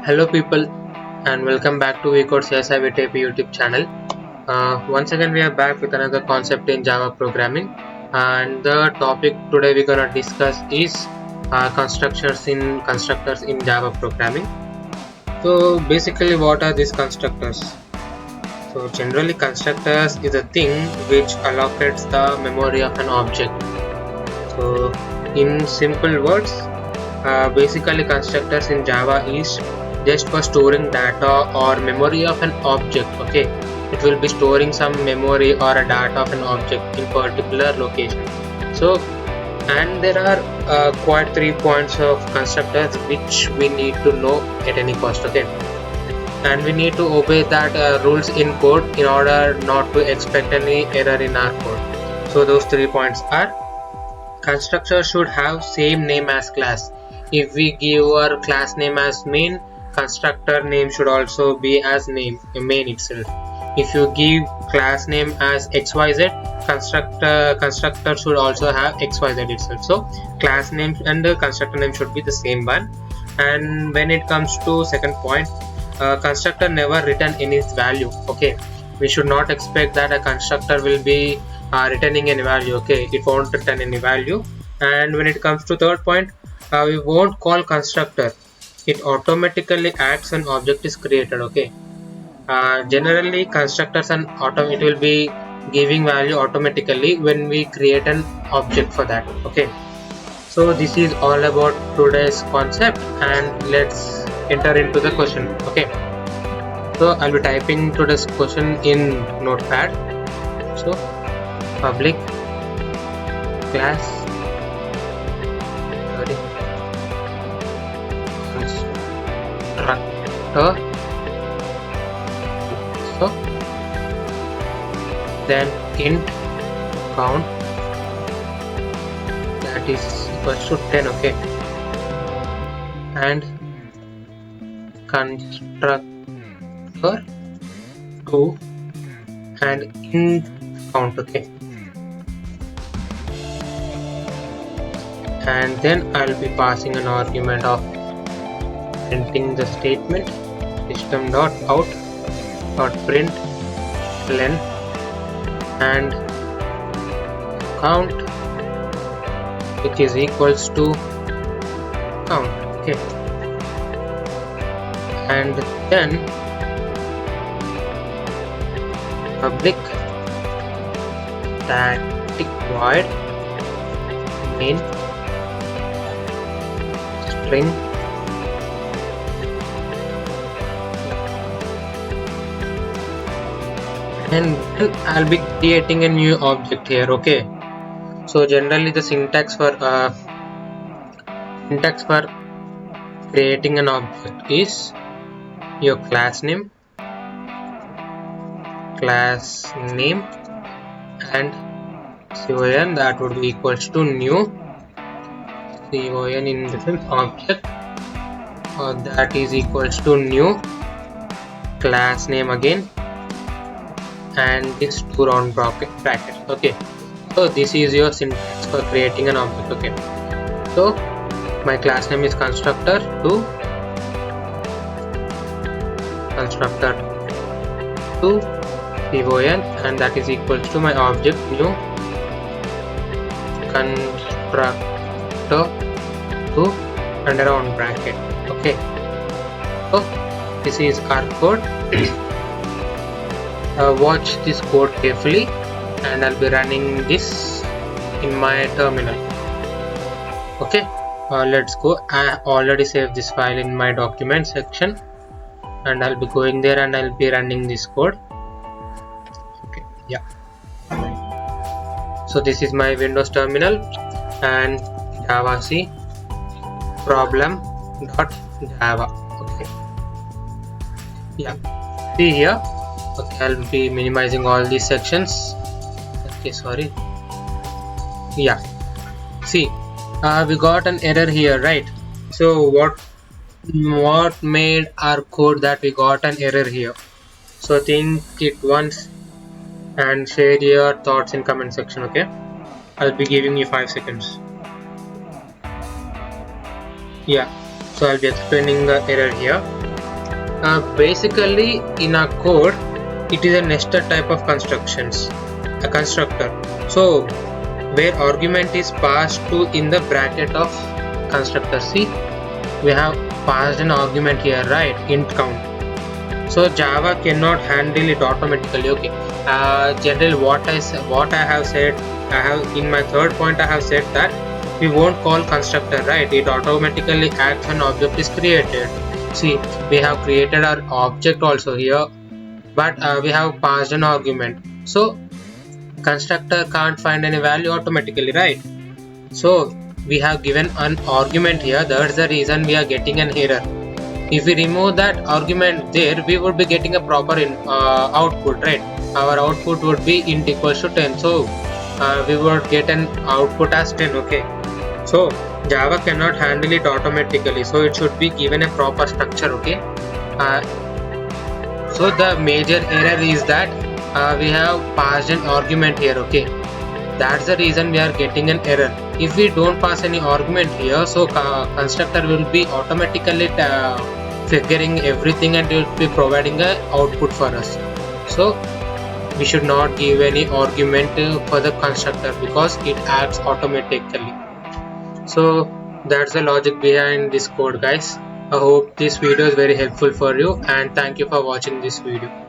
Hello people and welcome back to Vit-Ap YouTube channel. Once again we are back with another concept in Java programming, and the topic today we're gonna discuss is constructors in Java programming. So basically, what are these constructors? So generally, constructors is a thing which allocates the memory of an object. So in simple words, basically constructors in Java is just for storing data or memory of an object. Okay, it will be storing some memory or a data of an object in particular location. So, and there are quite 3 points of constructors which we need to know at any cost. Okay, and we need to obey that rules in code in order not to expect any error in our code. So those 3 points are: constructor should have same name as class. If we give our class name as main, constructor name should also be as main itself. If you give class name as xyz, constructor should also have xyz itself. So class name and the constructor name should be the same one. And when it comes to second point, constructor never return any value. Okay, we should not expect that a constructor will be returning any value. Okay, it won't return any value. And when it comes to third point, we won't call constructor. It automatically acts when object is created. Okay, generally constructors and it will be giving value automatically when we create an object for that. Okay, so this is all about today's concept, and let's enter into the question. Okay, so I'll be typing today's question in notepad. So public class constructor, so then int count, that is equals to 10. Okay, and constructor 2 and int count. Okay, and then I'll be passing an argument of printing the statement system.out.println and count, which is equals to count. Okay, and then public static void main string and then I'll be creating a new object here. Okay, so generally the syntax for creating an object is your class name and con, that would be equals to new con in different object, that is equals to new class name again and this 2 round brackets. Okay, so this is your syntax for creating an object. Okay, so my class name is constructor 2 con, and that is equals to my object new constructor 2 and around bracket. Okay, so this is our code. Watch this code carefully, and I'll be running this in my terminal. Okay, let's go. I already saved this file in my document section, and I'll be going there and I'll be running this code. Okay, yeah, so this is my Windows terminal and Java C problem.java. Okay, yeah, see here. Okay, I'll be minimizing all these sections. Okay, sorry. Yeah, see, we got an error here, right? So what made our code that we got an error here? So think it once and share your thoughts in comment section. Okay, I'll be giving you 5 seconds. Yeah, so I'll be explaining the error here. Basically in our code it is a nested type of constructions, a constructor. So where argument is passed to in the bracket of constructor. See, we have passed an argument here, right? Int count. So Java cannot handle it automatically. Okay. Generally, what I have said, I have in my third point, I have said that we won't call constructor, right? It automatically acts when object is created. See, we have created our object also here, but we have passed an argument. So constructor can't find any value automatically, right? So we have given an argument here. That's the reason we are getting an error. If we remove that argument there, we would be getting a proper output, right? Our output would be int equals to 10. So we would get an output as 10. Okay. So Java cannot handle it automatically. So it should be given a proper structure. Okay. So the major error is that we have passed an argument here. Okay. That's the reason we are getting an error. If we don't pass any argument here, so constructor will be automatically figuring everything and it will be providing a output for us. So we should not give any argument for the constructor because it acts automatically. So that's the logic behind this code, guys. I hope this video is very helpful for you, and thank you for watching this video.